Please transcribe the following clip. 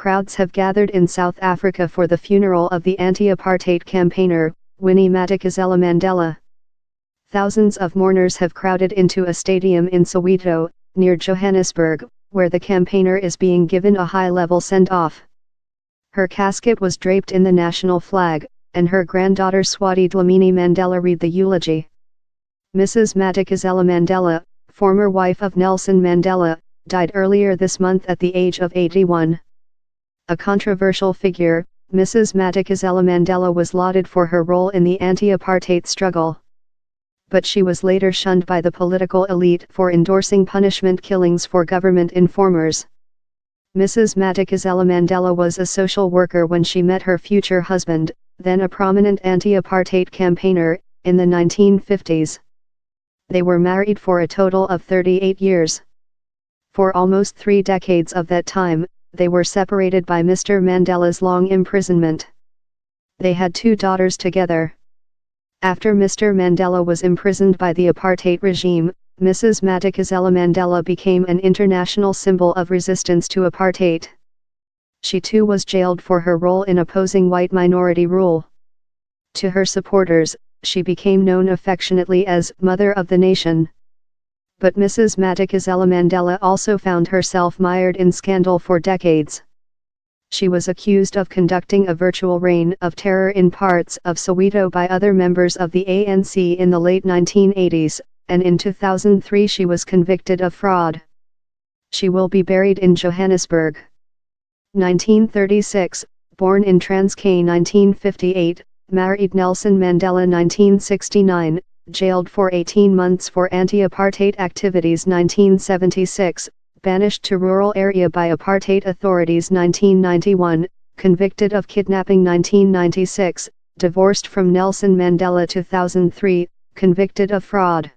Crowds have gathered in South Africa for the funeral of the anti-apartheid campaigner, Winnie Madikizela-Mandela. Thousands of mourners have crowded into a stadium in Soweto, near Johannesburg, where the campaigner is being given a high-level send-off. Her casket was draped in the national flag, and her granddaughter Swati Dlamini Mandela read the eulogy. Mrs. Madikizela-Mandela, former wife of Nelson Mandela, died earlier this month at the age of 81. A controversial figure, Mrs. Madikizela-Mandela was lauded for her role in the anti-apartheid struggle. But she was later shunned by the political elite for endorsing punishment killings for government informers. Mrs. Madikizela-Mandela was a social worker when she met her future husband, then a prominent anti-apartheid campaigner, in the 1950s. They were married for a total of 38 years. For almost 3 decades of that time, they were separated by Mr. Mandela's long imprisonment. They had 2 daughters together. After Mr. Mandela was imprisoned by the apartheid regime, Mrs. Madikizela-Mandela became an international symbol of resistance to apartheid. She too was jailed for her role in opposing white minority rule. To her supporters, she became known affectionately as Mother of the Nation. But Mrs. Madikizela-Mandela also found herself mired in scandal for decades. She was accused of conducting a virtual reign of terror in parts of Soweto by other members of the ANC in the late 1980s, and in 2003 she was convicted of fraud. She will be buried in Johannesburg. 1936, born in Transkei 1958, married Nelson Mandela 1969, jailed for 18 months for anti-apartheid activities 1976, banished to rural area by apartheid authorities 1991, convicted of kidnapping 1996, divorced from Nelson Mandela 2003, convicted of fraud.